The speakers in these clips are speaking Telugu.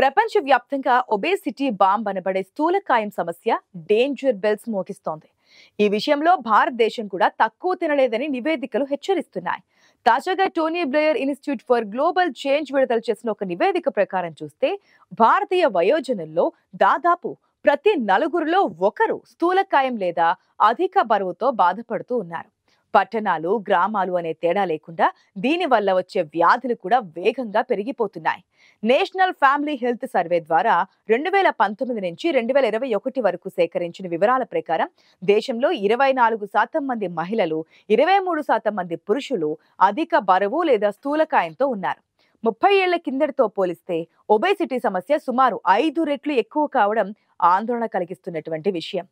ప్రపంచవ్యాప్తంగా ఒబేసిటీ బాంబ్ అనబడే స్థూలకాయం సమస్య డేంజర్ బెల్స్ మోగిస్తోంది. ఈ విషయంలో భారతదేశం కూడా తక్కువ తినలేదని నివేదికలు హెచ్చరిస్తున్నాయి. తాజాగా Tony Blair institute for global change విడుదల చేసిన ఒక నివేదిక ప్రకారం చూస్తే భారతీయ వయోజనుల్లో దాదాపు ప్రతి నలుగురిలో ఒకరు స్థూలకాయం లేదా అధిక బరువుతో బాధపడుతూ ఉన్నారు. పట్టణాలు, గ్రామాలు అనే తేడా లేకుండా దీని వల్ల వచ్చే వ్యాధులు కూడా వేగంగా పెరిగిపోతున్నాయి. నేషనల్ ఫ్యామిలీ హెల్త్ సర్వే ద్వారా 2019 నుంచి 2021 వరకు సేకరించిన వివరాల ప్రకారం దేశంలో 24% మంది మహిళలు, 23% మంది పురుషులు అధిక బరువు లేదా స్థూలకాయంతో ఉన్నారు. 30 ఏళ్ల కిందటితో పోలిస్తే ఒబేసిటీ సమస్య సుమారు 5 రెట్లు ఎక్కువ కావడం ఆందోళన కలిగిస్తున్నటువంటి విషయం.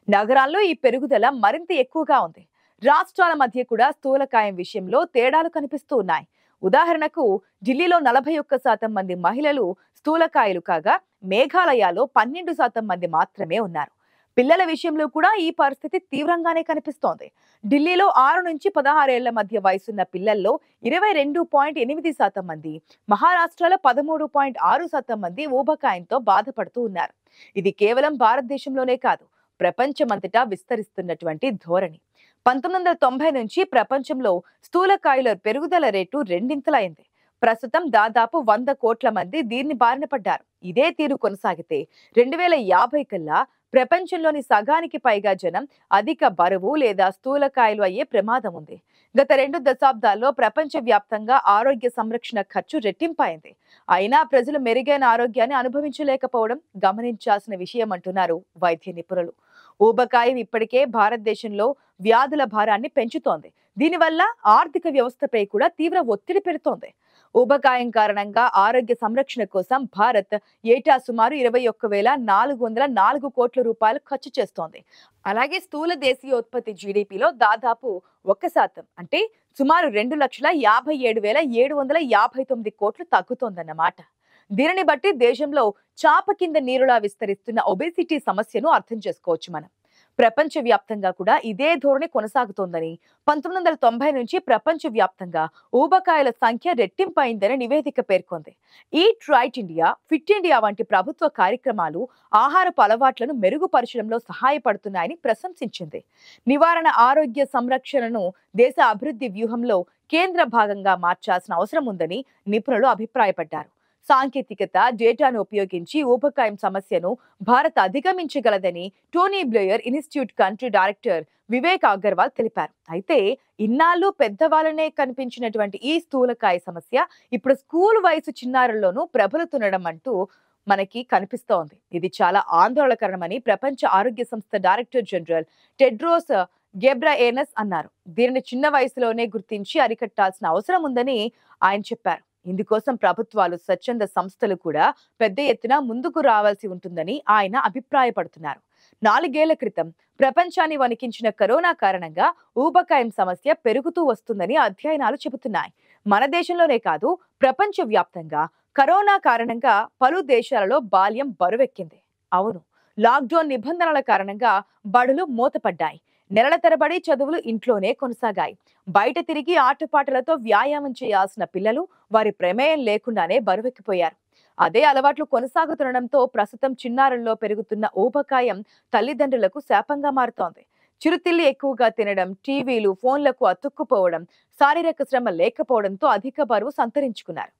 నగరాల్లో ఈ పెరుగుదల మరింత ఎక్కువగా ఉంది. రాష్ట్రాల మధ్య కూడా స్థూలకాయం విషయంలో తేడాలు కనిపిస్తూ ఉన్నాయి. ఉదాహరణకు ఢిల్లీలో 41% మంది మహిళలు స్థూలకాయలు కాగా మేఘాలయలో 12% మంది మాత్రమే ఉన్నారు. పిల్లల విషయంలో కూడా ఈ పరిస్థితి తీవ్రంగానే కనిపిస్తోంది. ఢిల్లీలో 6 నుంచి 16 ఏళ్ల మధ్య వయసున్న పిల్లల్లో 22.8% మంది, మహారాష్ట్రలో 13.6% మంది ఊబకాయంతో బాధపడుతూ ఉన్నారు. ఇది కేవలం భారతదేశంలోనే కాదు, ప్రపంచమంతటా విస్తరిస్తున్నటువంటి ధోరణి. 1990 నుంచి ప్రపంచంలో స్థూలకాయుల పెరుగుదల రేటు రెండింతలైంది. ప్రస్తుతం దాదాపు 100 కోట్ల మంది దీన్ని బారిన పడ్డారు. ఇదే తీరు కొనసాగితే 2050 కల్లా ప్రపంచంలోని సగానికి పైగా జనం అధిక బరువు లేదా స్థూలకాయలు అయ్యే ప్రమాదం ఉంది. గత 2 దశాబ్దాల్లో ప్రపంచవ్యాప్తంగా ఆరోగ్య సంరక్షణ ఖర్చు రెట్టింపైంది. అయినా ప్రజలు మెరుగైన ఆరోగ్యాన్ని అనుభవించలేకపోవడం గమనించాల్సిన విషయం అంటున్నారు వైద్య నిపుణులు. ఊబకాయం ఇప్పటికే భారతదేశంలో వ్యాధుల భారాన్ని పెంచుతోంది. దీనివల్ల ఆర్థిక వ్యవస్థపై కూడా తీవ్ర ఒత్తిడి పెడుతోంది. ఊబకాయం కారణంగా ఆరోగ్య సంరక్షణ కోసం భారత్ ఏటా సుమారు 21,404 కోట్ల రూపాయలు ఖర్చు చేస్తోంది. అలాగే స్థూల దేశీయోత్పత్తి జీడీపీలో దాదాపు 1% అంటే సుమారు 2,57,759 కోట్లు తగ్గుతోందన్నమాట. దీనిని బట్టి దేశంలో చాప కింద నీరులా విస్తరిస్తున్న ఒబేసిటీ సమస్యను అర్థం చేసుకోవచ్చు మనం. ప్రపంచవ్యాప్తంగా కూడా ఇదే ధోరణి కొనసాగుతోందని, 1990 నుంచి ప్రపంచవ్యాప్తంగా ఊబకాయల సంఖ్య రెట్టింపైందని నివేదిక పేర్కొంది. Eat right India, fit India వంటి ప్రభుత్వ కార్యక్రమాలు ఆహారపు అలవాట్లను మెరుగుపరచడంలో సహాయపడుతున్నాయని ప్రశంసించింది. నివారణ, ఆరోగ్య సంరక్షణను దేశ అభివృద్ధి వ్యూహంలో కేంద్ర భాగంగా మార్చాల్సిన అవసరం ఉందని నిపుణులు అభిప్రాయపడ్డారు. సాంకేతికత, డేటాను ఉపయోగించి ఊబకాయం సమస్యను భారత్ అధిగమించగలదని Tony Blair institute country director Vivek Agarwal తెలిపారు. అయితే ఇన్నాళ్ళు పెద్దవాళ్ళనే కనిపించినటువంటి ఈ స్థూలకాయ సమస్య ఇప్పుడు స్కూల్ వయసు చిన్నారుల్లోనూ ప్రబలుతుండడం అంటూ మనకి కనిపిస్తోంది. ఇది చాలా ఆందోళనకరమని ప్రపంచ ఆరోగ్య సంస్థ డైరెక్టర్ జనరల్ టెడ్రోస్ గెబ్రయేసస్ అన్నారు. దీనిని చిన్న వయసులోనే గుర్తించి అరికట్టాల్సిన అవసరం ఉందని ఆయన చెప్పారు. ఇందుకోసం ప్రభుత్వాలు, స్వచ్ఛంద సంస్థలు కూడా పెద్ద ఎత్తున ముందుకు రావాల్సి ఉంటుందని ఆయన అభిప్రాయపడుతున్నారు. 4 ఏళ్ల క్రితం ప్రపంచాన్ని వణికించిన కరోనా కారణంగా ఊబకాయం సమస్య పెరుగుతూ వస్తుందని అధ్యయనాలు చెబుతున్నాయి. మన దేశంలోనే కాదు, ప్రపంచవ్యాప్తంగా కరోనా కారణంగా పలు దేశాలలో బాల్యం బరువెక్కింది. అవును, లాక్డౌన్ నిబంధనల కారణంగా బడులు మూతపడ్డాయి. నెలల తరబడి చదువులు ఇంట్లోనే కొనసాగాయి. బయట తిరిగి ఆటపాటలతో వ్యాయామం చేయాల్సిన పిల్లలు వారి ప్రమేయం లేకుండానే బరువెక్కిపోయారు. అదే అలవాట్లు కొనసాగుతుండడంతో ప్రస్తుతం చిన్నారుల్లో పెరుగుతున్న ఊబకాయం తల్లిదండ్రులకు శాపంగా మారుతోంది. చిరుతిల్లి ఎక్కువగా తినడం, టీవీలు, ఫోన్లకు అతుక్కుపోవడం, శారీరక శ్రమ లేకపోవడంతో అధిక బరువు సంతరించుకున్నారు.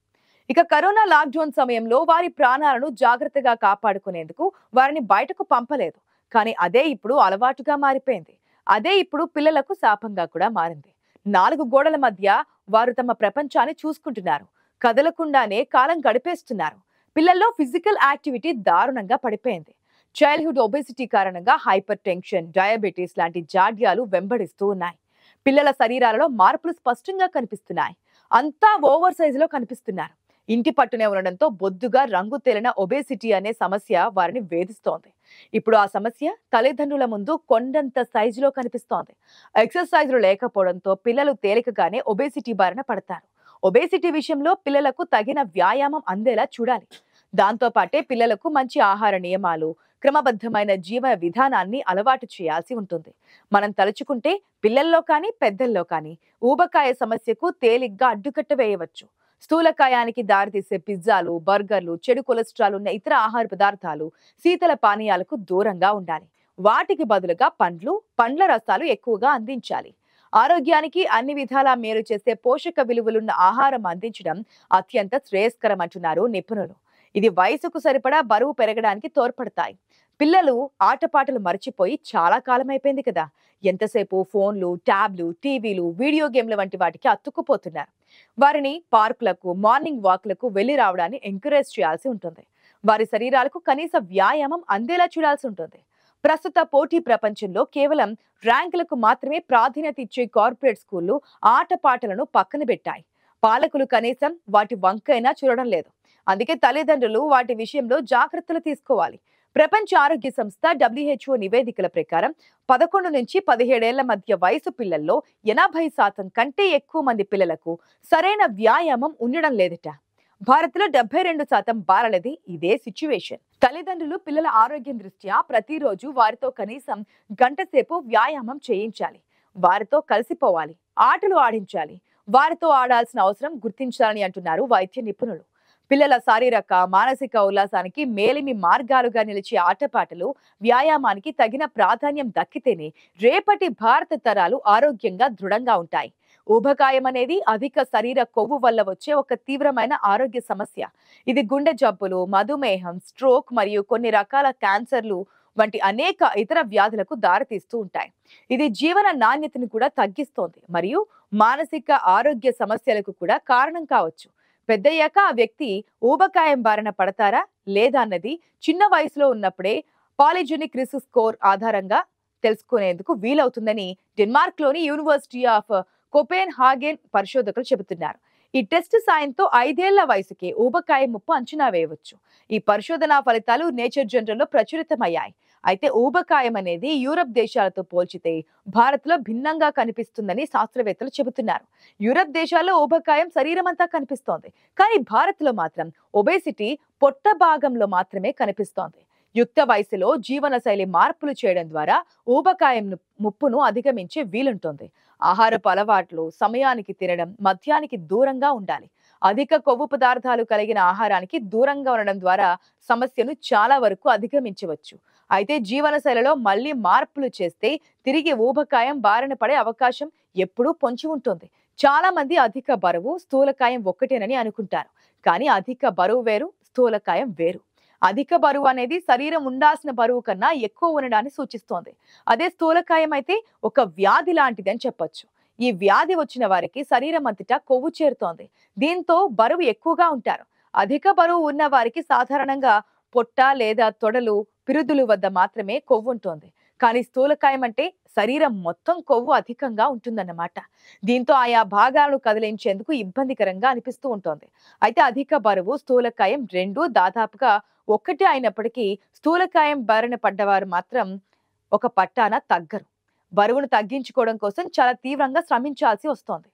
ఇక కరోనా లాక్డౌన్ సమయంలో వారి ప్రాణాలను జాగ్రత్తగా కాపాడుకునేందుకు వారిని బయటకు పంపలేదు. కానీ అదే ఇప్పుడు అలవాటుగా మారిపోయింది. అదే ఇప్పుడు పిల్లలకు శాపంగా కూడా మారింది. 4 గోడల మధ్య వారు తమ ప్రపంచాన్ని చూసుకుంటున్నారు. కదలకుండానే కాలం గడిపేస్తున్నారు. పిల్లల్లో ఫిజికల్ యాక్టివిటీ దారుణంగా పడిపోయింది. చైల్డ్హుడ్ ఒబేసిటీ కారణంగా హైపర్ టెన్షన్, డయాబెటీస్ లాంటి జాడ్యాలు వెంబడిస్తూ ఉన్నాయి. పిల్లల శరీరాలలో మార్పులు స్పష్టంగా కనిపిస్తున్నాయి. అంతా ఓవర్ సైజులో కనిపిస్తున్నారు. ఇంటి పట్టునే ఉండడంతో బొద్దుగా రంగు తేలిన ఒబేసిటీ అనే సమస్య వారిని వేధిస్తోంది. ఇప్పుడు ఆ సమస్య తల్లిదండ్రుల ముందు కొండంత సైజులో కనిపిస్తోంది. ఎక్సర్సైజులు లేకపోవడంతో పిల్లలు తేలికగానే ఒబేసిటీ బారిన పడతారు. ఒబేసిటీ విషయంలో పిల్లలకు తగిన వ్యాయామం అందేలా చూడాలి. దాంతో పాటే పిల్లలకు మంచి ఆహార నియమాలు, క్రమబద్ధమైన జీవన విధానాన్ని అలవాటు చేయాల్సి ఉంటుంది. మనం తలుచుకుంటే పిల్లల్లో కానీ పెద్దల్లో కానీ ఊబకాయ సమస్యకు తేలిగ్గా అడ్డుకట్ట వేయవచ్చు. స్థూలకాయానికి దారితీసే పిజ్జాలు, బర్గర్లు, చెడు కొలెస్ట్రాల్ ఉన్న ఇతర ఆహార పదార్థాలు, శీతల పానీయాలకు దూరంగా ఉండాలి. వాటికి బదులుగా పండ్లు, పండ్ల రసాలు ఎక్కువగా అందించాలి. ఆరోగ్యానికి అన్ని విధాలా మేలు చేసే పోషక విలువలున్న ఆహారం అందించడం అత్యంత శ్రేయస్కరం అంటున్నారు నిపుణులు. ఇది వయసుకు సరిపడా బరువు పెరగడానికి తోడ్పడతాయి. పిల్లలు ఆటపాటలు మర్చిపోయి చాలా కాలం అయిపోయింది కదా. ఎంతసేపు ఫోన్లు, ట్యాబ్లు, టీవీలు, వీడియో గేమ్ల వంటి వాటికి అతుక్కుపోతున్నారు. వారిని పార్కులకు, మార్నింగ్ వాక్లకు వెళ్లి రావడాన్ని ఎంకరేజ్ చేయాల్సి ఉంటుంది. వారి శరీరాలకు కనీస వ్యాయామం అందేలా చూడాల్సి ఉంటుంది. ప్రస్తుత పోటీ ప్రపంచంలో కేవలం ర్యాంకులకు మాత్రమే ప్రాధాన్యత ఇచ్చే కార్పొరేట్ స్కూళ్లు ఆటపాటలను పక్కన పెట్టాయి. పాలకులు కనీసం వాటి వంకైనా చూడడం లేదు. అందుకే తల్లిదండ్రులు వాటి విషయంలో జాగ్రత్తలు తీసుకోవాలి. ప్రపంచ ఆరోగ్య సంస్థ WHO నివేదికల ప్రకారం 11 నుంచి 17 ఏళ్ల మధ్య వయసు పిల్లల్లో 80% కంటే ఎక్కువ మంది పిల్లలకు సరైన వ్యాయామం ఉండడం లేదట. భారత్లో 72% బాలలది ఇదే సిచ్యువేషన్. తల్లిదండ్రులు పిల్లల ఆరోగ్యం దృష్ట్యా ప్రతిరోజు వారితో కనీసం గంట సేపు వ్యాయామం చేయించాలి. వారితో కలిసిపోవాలి, ఆటలు ఆడించాలి. వారితో ఆడాల్సిన అవసరం గుర్తించాలని అంటున్నారు వైద్య నిపుణులు. పిల్లల శారీరక, మానసిక ఉల్లాసానికి మేలిమి మార్గాలుగా నిలిచే ఆటపాటలు, వ్యాయామానికి తగిన ప్రాధాన్యం దక్కితేనే రేపటి భారత తరాలు ఆరోగ్యంగా దృఢంగా ఉంటాయి. ఊబకాయం అనేది అధిక శరీర కొవ్వు వల్ల వచ్చే ఒక తీవ్రమైన ఆరోగ్య సమస్య. ఇది గుండె జబ్బులు, మధుమేహం, స్ట్రోక్ మరియు కొన్ని రకాల క్యాన్సర్లు వంటి అనేక ఇతర వ్యాధులకు దారితీస్తూ ఉంటాయి. ఇది జీవన నాణ్యతను కూడా తగ్గిస్తోంది మరియు మానసిక ఆరోగ్య సమస్యలకు కూడా కారణం కావచ్చు. పెద్దయ్యాక ఆ వ్యక్తి ఊబకాయం బారిన పడతారా లేదా అన్నది చిన్న వయసులో ఉన్నప్పుడే పాలిజెనిక్ రిస్క్ స్కోర్ ఆధారంగా తెలుసుకునేందుకు వీలవుతుందని డెన్మార్క్లోని యూనివర్సిటీ ఆఫ్ కోపెన్హాగెన్ పరిశోధకులు చెబుతున్నారు. ఈ టెస్ట్ సాయంతో 5 ఏళ్ల వయసుకే ఊబకాయం ముప్పు అంచనా వేయవచ్చు. ఈ పరిశోధనా ఫలితాలు నేచర్ జర్నల్లో ప్రచురితమయ్యాయి. అయితే ఊబకాయం అనేది యూరప్ దేశాలతో పోల్చితే భారత్లో భిన్నంగా కనిపిస్తుందని శాస్త్రవేత్తలు చెబుతున్నారు. యూరప్ దేశాల్లో ఊబకాయం శరీరం అంతా కనిపిస్తోంది, కానీ భారత్లో మాత్రం ఒబేసిటీ పొట్ట భాగంలో మాత్రమే కనిపిస్తోంది. యుక్త వయసులో జీవనశైలి మార్పులు చేయడం ద్వారా ఊబకాయం ముప్పును అధిగమించే వీలుంటుంది. ఆహారపు అలవాట్లు, సమయానికి తినడం, మద్యానికి దూరంగా ఉండాలి. అధిక కొవ్వు పదార్థాలు కలిగిన ఆహారానికి దూరంగా ఉండడం ద్వారా సమస్యను చాలా వరకు అధిగమించవచ్చు. అయితే జీవనశైలిలో మళ్ళీ మార్పులు చేస్తే తిరిగి ఊబకాయం బారిన పడే అవకాశం ఎప్పుడూ పొంచి ఉంటుంది. చాలా మంది అధిక బరువు, స్థూలకాయం ఒక్కటేనని అనుకుంటారు. కానీ అధిక బరువు వేరు, స్థూలకాయం వేరు. అధిక బరువు అనేది శరీరం ఉండాల్సిన బరువు కన్నా ఎక్కువ ఉండడాన్ని సూచిస్తోంది. అదే స్థూలకాయం అయితే ఒక వ్యాధి లాంటిది అని చెప్పొచ్చు. ఈ వ్యాధి వచ్చిన వారికి శరీరం అంతటా కొవ్వు చేరుతోంది. దీంతో బరువు ఎక్కువగా ఉంటారు. అధిక బరువు ఉన్న వారికి సాధారణంగా పొట్ట లేదా తొడలు, పిరుదులు వద్ద మాత్రమే కొవ్వు ఉంటుంది. కానీ స్థూలకాయం అంటే శరీరం మొత్తం కొవ్వు అధికంగా ఉంటుందన్నమాట. దీంతో ఆయా భాగాలను కదిలించేందుకు ఇబ్బందికరంగా అనిపిస్తూ ఉంటుంది. అయితే అధిక బరువు, స్థూలకాయం రెండూ దాదాపుగా ఒక్కటే అయినప్పటికీ స్థూలకాయం బారిన పడ్డవారు మాత్రం ఒక పట్టాన తగ్గరు. బరువును తగ్గించుకోవడం కోసం చాలా తీవ్రంగా శ్రమించాల్సి వస్తోంది.